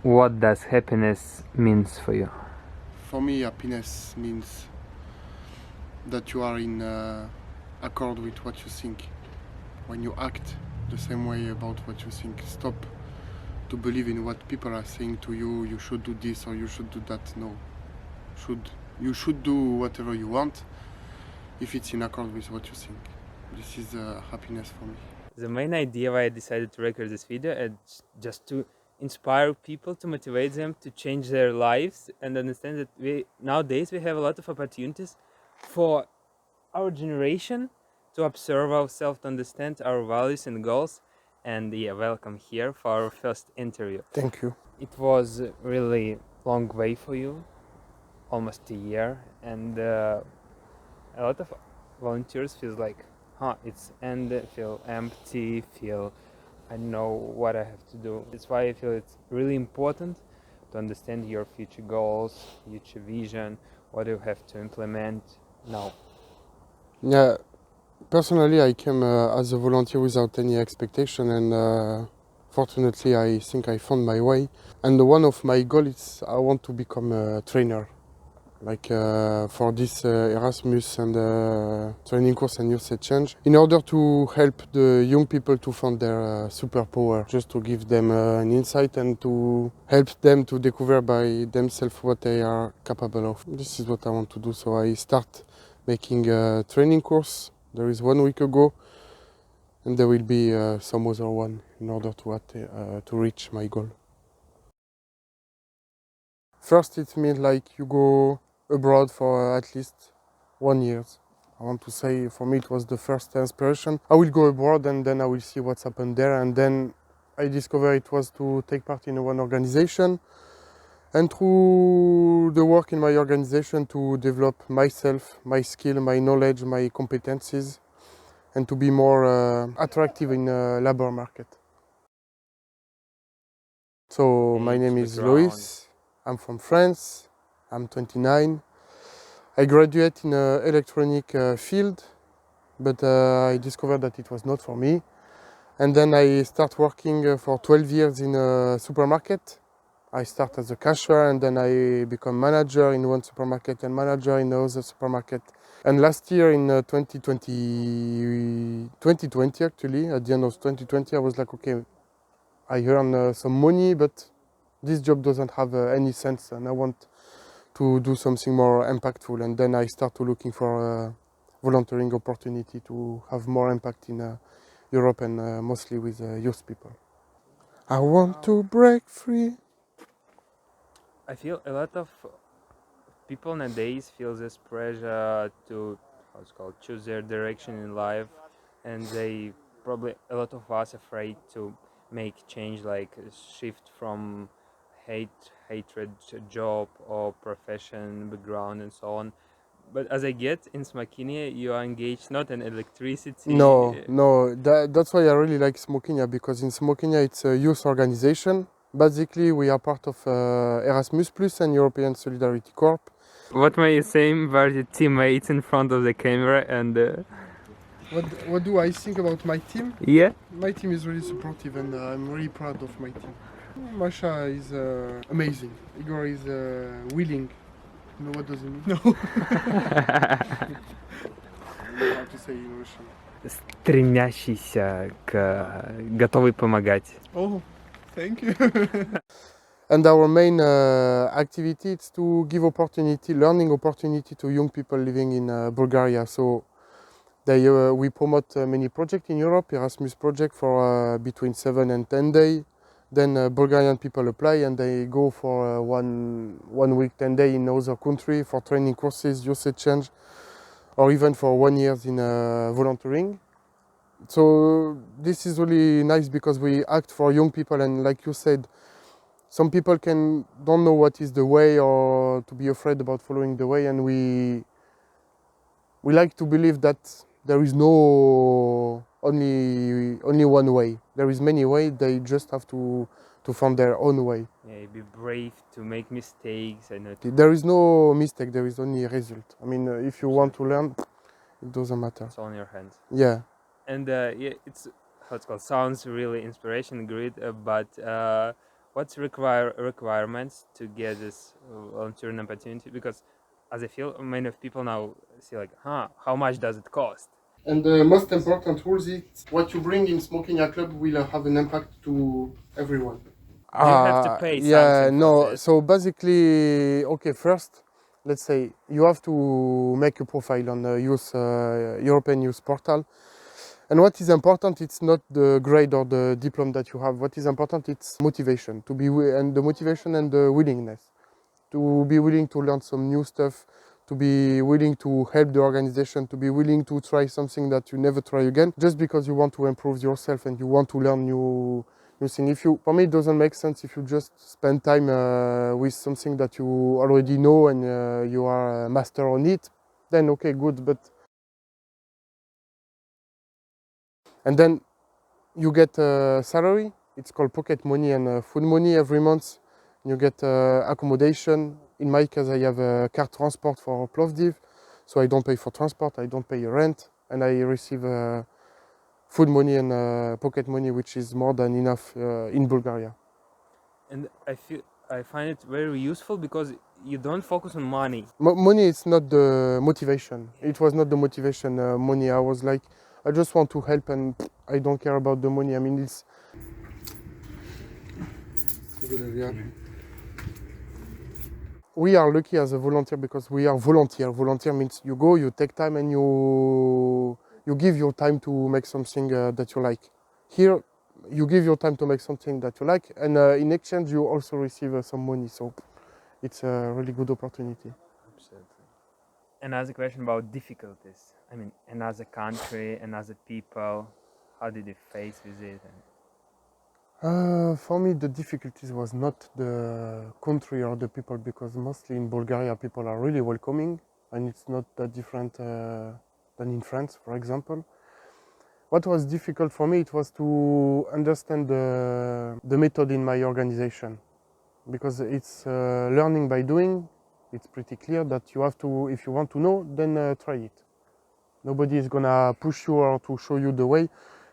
What does happiness means for you? For me, happiness means that you are in accord with what you think. When you act the same way about what you think, stop to believe in what people are saying to you. You should do this or you should do that. No, you should do whatever you want if it's in accord with what you think. This is happiness for me. The main idea why I decided to record this video is just to inspire people, to motivate them to change their lives and understand that nowadays we have a lot of opportunities for our generation to observe ourselves, to understand our values and goals. And yeah, welcome here for our first interview. Thank you. It was a really long way for you, almost a year, and a lot of volunteers feels like, it's ended, feel empty, feel I don't know what I have to do. That's why I feel it's really important to understand your future goals, future vision, what you have to implement now. Yeah, personally, I came as a volunteer without any expectation, and fortunately, I think I found my way. And one of my goals is I want to become a trainer, like for this Erasmus and training course and youth exchange, in order to help the young people to find their superpower, just to give them an insight and to help them to discover by themselves what they are capable of. This is what I want to do, so I start making a training course. There is 1 week ago, and there will be some other one in order to reach my goal. First, it means like you go abroad for at least 1 year. I want to say, for me, it was the first inspiration. I will go abroad and then I will see what's happened there. And then I discovered it was to take part in one organization. And through the work in my organization, to develop myself, my skill, my knowledge, my competencies, and to be more attractive in the labor market. So my name is Loïs. I'm from France. I'm 29. I graduated in an electronic field, but I discovered that it was not for me. And then I start working for 12 years in a supermarket. I start as a cashier and then I become manager in one supermarket and manager in another supermarket. And last year in 2020 actually, at the end of 2020, I was like, okay, I earn some money, but this job doesn't have any sense and I want to do something more impactful. And then I start to looking for a volunteering opportunity to have more impact in Europe and mostly with youth people. I want to break free. I feel a lot of people nowadays feel this pressure to choose their direction in life, and they probably a lot of us afraid to make change, like shift from hatred job or profession background and so on. But as I get in Smokinya, you are engaged not in electricity. No, that's why I really like Smokinya, because in Smokinya it's a youth organization. Basically, we are part of Erasmus Plus and European Solidarity Corps. What may you say about your teammates in front of the camera and What do I think about my team? yeah? My team is really supportive and I'm really proud of my team. Masha is amazing. Igor is willing. You know what does it mean? No. How to say in Russian? Стремящийся готовый помогать. Oh, thank you. And our main activity is to give learning opportunity to young people living in Bulgaria. So we promote many projects in Europe, Erasmus project for between 7 and 10 days. Then Bulgarian people apply and they go for 1 week, 10 days in other country for training courses, youth exchange, or even for 1 year in volunteering. So this is really nice because we act for young people, and like you said, some people don't know what is the way or to be afraid about following the way, and we like to believe that there is no only one way. There is many ways. They just have to find their own way. Yeah, be brave to make mistakes. There is no mistake. There is only a result. I mean, if you want to learn, it doesn't matter. It's all in your hands. Yeah. And yeah, it's how it's called. Sounds really inspiration, great. But what's requirements to get this volunteering opportunity? Because as I feel, many of people now see like, how much does it cost? And the most important rule is what you bring in Smokinya Club will have an impact to everyone. Do you have to pay Yeah, something for no. this? So basically, okay, first, let's say you have to make a profile on the European Youth Portal. And what is important, it's not the grade or the diploma that you have. What is important, it's motivation to be and the motivation and the willingness to be willing to learn some new stuff, to be willing to help the organization, to be willing to try something that you never try again, just because you want to improve yourself and you want to learn new things. If you, for me, it doesn't make sense if you just spend time with something that you already know and you are a master on it. Then okay, good, but and then you get a salary. It's called pocket money and food money every month. You get accommodation. In my case, I have a car transport for Plovdiv, so I don't pay for transport, I don't pay rent, and I receive food money and pocket money, which is more than enough in Bulgaria. And I find it very useful because you don't focus on money. Money is not the motivation. It was not the motivation. Money. I was like, I just want to help, and I don't care about the money. I mean, it's. We are lucky as a volunteer because we are volunteer. Volunteer means you go, you take time, and you give your time to make something that you like. Here, you give your time to make something that you like, and in exchange, you also receive some money. So it's a really good opportunity. Absolutely. Another question about difficulties. I mean, another country, another people. How did you face with it? For me, the difficulties was not the country or the people because mostly in Bulgaria, people are really welcoming, and it's not that different than in France, for example. What was difficult for me, it was to understand the method in my organization because it's learning by doing. It's pretty clear that you have to, if you want to know, then try it. Nobody is gonna push you or to show you the way.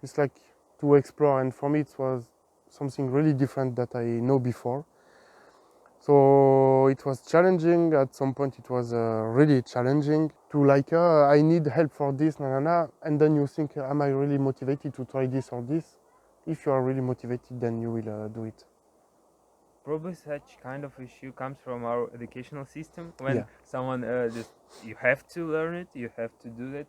It's like to explore, and for me, it was something really different that I know before. So it was challenging. At some point, it was really challenging to like, I need help for this, and then you think, am I really motivated to try this or this? If you are really motivated, then you will do it. Probably such kind of issue comes from our educational system when Yeah. someone just you have to learn it, you have to do it.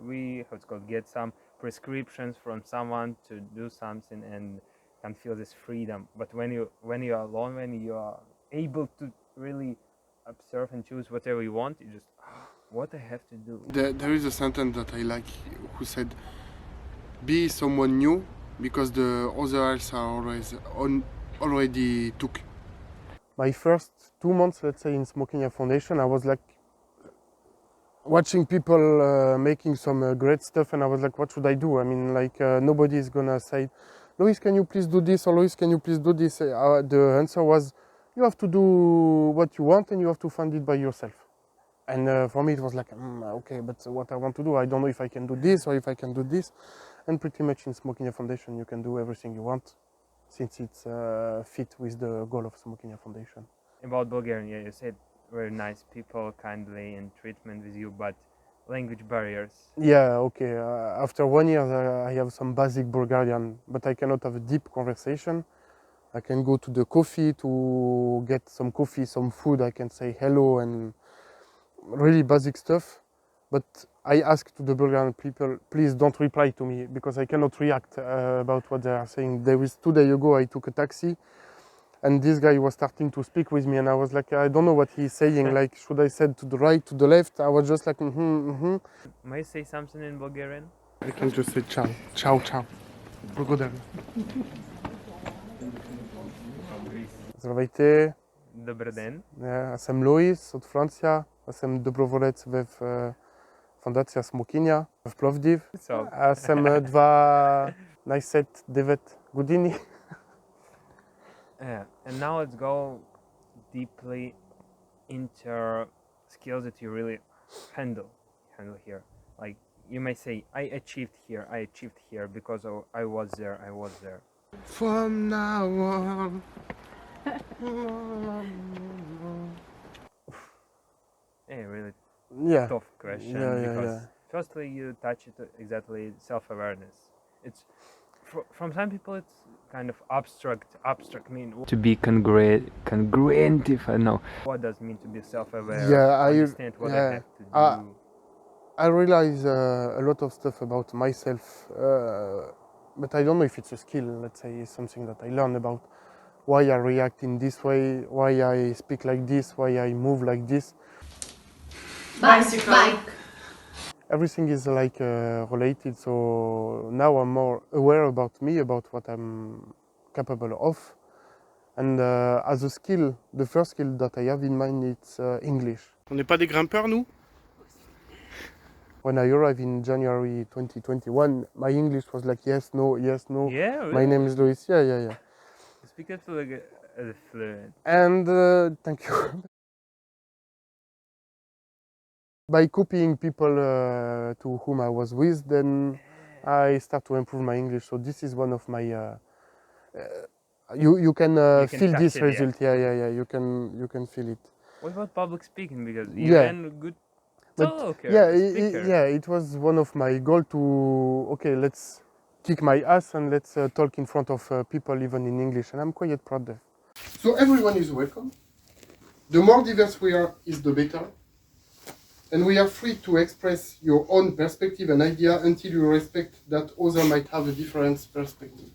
We how it's called get some prescriptions from someone to do something and can feel this freedom. But when you are alone, when you are able to really observe and choose whatever you want, you just what I have to do. There is a sentence that I like who said, be someone new because the others are already took. My first 2 months, let's say, in Smokinya Foundation, I was like watching people making some great stuff, and I was like, what should I do? I mean, like, nobody is gonna say, Lois, can you please do this? Or Lois, can you please do this? The answer was, you have to do what you want and you have to fund it by yourself. And for me, it was like, okay, but what I want to do, I don't know if I can do this or if I can do this. And pretty much in Smokinya Foundation, you can do everything you want since it's fit with the goal of Smokinya Foundation. About Bulgarian, yeah, you said very nice people, kindly in treatment with you, but language barriers. Yeah, okay. After 1 year, I have some basic Bulgarian, but I cannot have a deep conversation. I can go to the coffee to get some coffee, some food. I can say hello and really basic stuff. But I ask to the Bulgarian people, please don't reply to me because I cannot react about what they are saying. There was 2 days ago, I took a taxi and this guy was starting to speak with me and I was like, I don't know what he's saying. Like, should I say to the right, to the left? I was just like, May I say something in Bulgarian? I can just say ciao, ciao, ciao. Благодаря. Здравейте. Добър ден. Аз съм Loïs от Франция. Аз съм доброволец в фондация Смокиня в Пловдив. So, Аз съм 29 години. yeah. And now let's go deeply into skills that you really handle here. Like you may say, I achieved here because I was there. From now on, Yeah, really Yeah. tough question Yeah. because firstly you touch it exactly self-awareness. It's from some people it's kind of abstract mean to be congruent, if I know what does it mean to be self-aware, Yeah, understand what I have to do. I realize a lot of stuff about myself, but I don't know if it's a skill. Let's say it's something that I learn about why I react in this way, why I speak like this, why I move like this. Bicycle. Everything is like related. So now I'm more aware about me, about what I'm capable of. And as a skill, the first skill that I have in mind is English. On n'est pas des grimpeurs, nous? When I arrived in January 2021, my English was like yes, no, yes, no. Yeah, really? My name is Loïs. Yeah. You speak it like fluent. And thank you. By copying people to whom I was with, then I start to improve my English. So this is one of my. You can feel touch this it, result. Yeah. You can feel it. What about public speaking? Because you're a good talker, speaker. It was one of my goal to let's kick my ass and let's talk in front of people even in English, and I'm quite proud of. So everyone is welcome. The more diverse we are, is the better. And we are free to express your own perspective and idea until you respect that others might have a different perspective.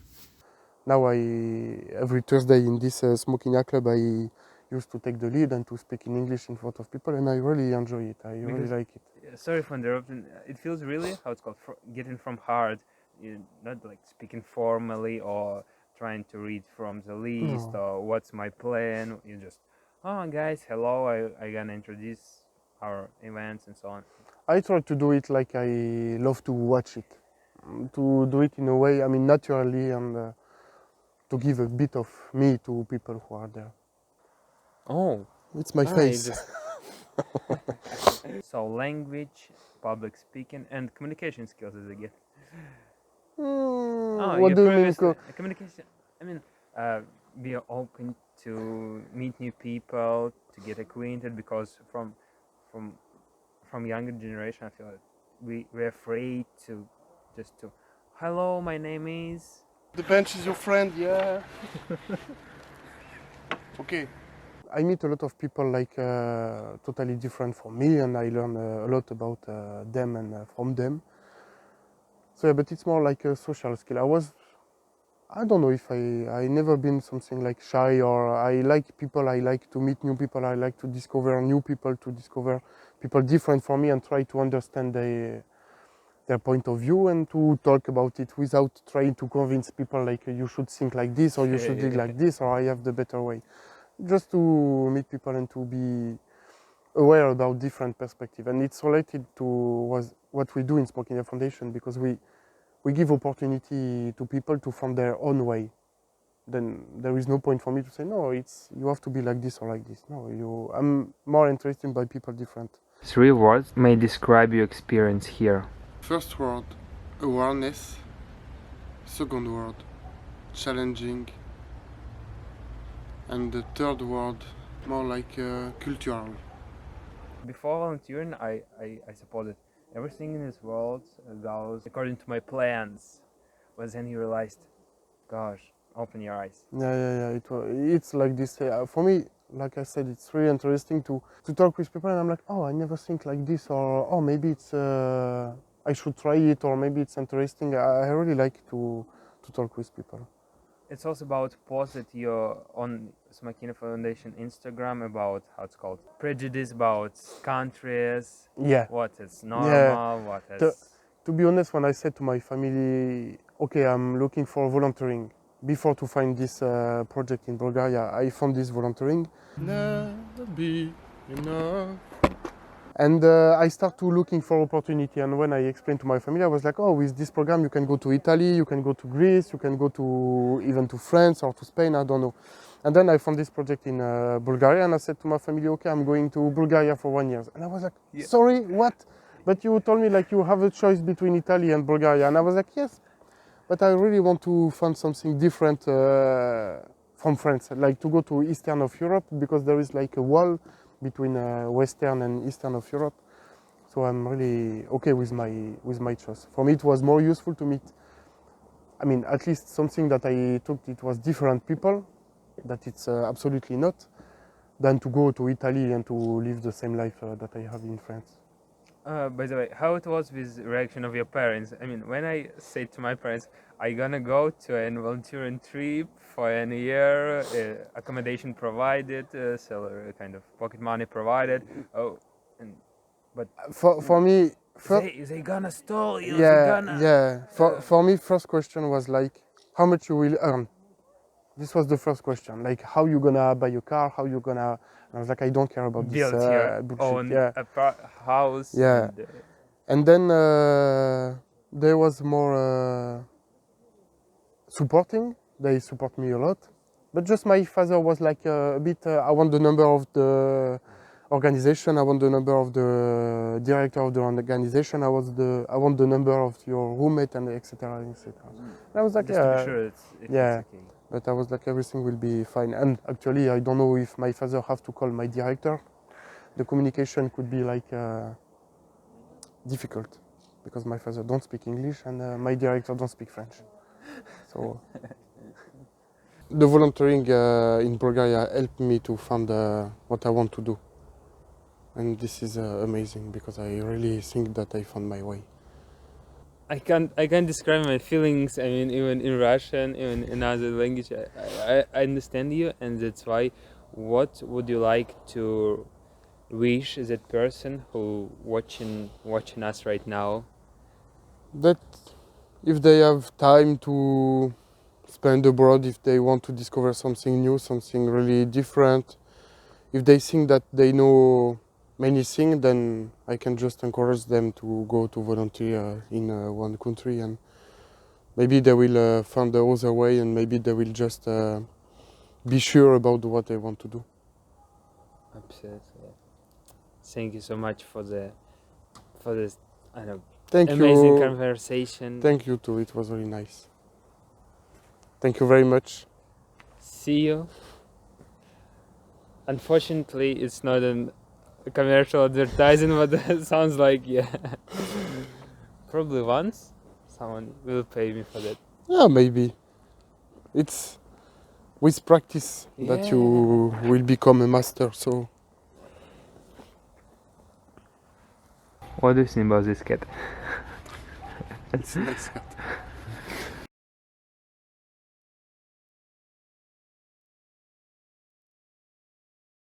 Now every Thursday in this Smokinya club, I used to take the lead and to speak in English in front of people, and I really enjoy it. I really like it. Sorry for interrupting. It feels really, how it's called, getting from heart. You're not like speaking formally or trying to read from the list or what's my plan. You just, oh guys, hello, I gonna introduce our events and so on. I try to do it like I love to watch it, to do it in a way, naturally, and to give a bit of me to people who are there. Oh, it's my face. So language, public speaking, and communication skills is again. What do you mean? Communication. I mean, be open to meet new people, to get acquainted, because from younger generation, I feel like we're afraid to just to, hello, my name is. The bench is your friend, yeah. Okay. I meet a lot of people like totally different from me, and I learn a lot about them and from them. So yeah, but it's more like a social skill. I don't know if I never been something like shy, or I like people, I like to meet new people, I like to discover new people, to discover people different from me and try to understand their point of view and to talk about it without trying to convince people like you should think like this or you should think like this or I have the better way. Just to meet people and to be aware about different perspectives. And it's related to what we do in Smokinya Foundation, because we give opportunity to people to find their own way. Then there is no point for me to say, no, you have to be like this or like this. No, I'm more interested by people different. 3 words may describe your experience here. First word, awareness. Second word, challenging. And the third word, more like cultural. Before volunteering, I suppose that everything in this world goes according to my plans. But then you realized, gosh, open your eyes. Yeah. It's like this. For me, like I said, it's really interesting to talk with people, and I'm like, oh, I never think like this, or oh, maybe it's I should try it, or maybe it's interesting. I really like to talk with people. It's also about posts that you're on Smokinya Foundation Instagram about how it's called prejudice about countries. Yeah. What is normal? What is. To be honest, when I said to my family, okay, I'm looking for volunteering, before to find this project in Bulgaria, I found this volunteering. Never be enough. And I start to looking for opportunity. And when I explained to my family, I was like, oh, with this program, you can go to Italy, you can go to Greece, you can go to even to France or to Spain, I don't know. And then I found this project in Bulgaria, and I said to my family, okay, I'm going to Bulgaria for 1 year. And I was like, sorry, what? But you told me like you have a choice between Italy and Bulgaria. And I was like, yes, but I really want to find something different from France, like to go to Eastern of Europe, because there is like a wall between Western and Eastern of Europe. So I'm really okay with my choice. For me, it was more useful to meet. I mean, at least something that I took, it was different people, that it's absolutely not, than to go to Italy and to live the same life that I have in France. By the way, how it was with reaction of your parents? I mean, when I say to my parents, I gonna go to a volunteering trip for a year, accommodation provided, salary, kind of pocket money provided. Oh, and but For me, they gonna stall you. They yeah, gonna. yeah. For me, first question was like, how much you will earn. This was the first question. Like, how you gonna buy a car? How you gonna? I was like, I don't care about this Build your bullshit. own Yeah, house. yeah. And then there was more supporting. They support me a lot. But just my father was like a bit. I want the number of the organization. I want the number of the director of the organization. I want the number of your roommate and etc. etc. I was like, Just to be sure if yeah. it's okay. But I was like, everything will be fine. And actually, I don't know if my father have to call my director. The communication could be like difficult, because my father don't speak English and my director don't speak French. So the volunteering in Bulgaria helped me to find what I want to do. And this is amazing, because I really think that I found my way. I can't describe my feelings. I mean, even in Russian, even in other language, I understand you, and that's why. What would you like to wish that person who watching us right now? That if they have time to spend abroad, if they want to discover something new, something really different, if they think that they know many things, then I can just encourage them to go to volunteer in one country, and maybe they will find the other way, and maybe they will just be sure about what they want to do. Absolutely. Thank you so much for this I don't know, Thank amazing you. conversation. Thank you too. It was very nice. Thank you very much. See you. Unfortunately, it's not a commercial advertising, but it sounds like, yeah. Probably once someone will pay me for that. Yeah, maybe. It's with practice that you Yeah. will become a master. So What do you think about this cat? it's a nice cat.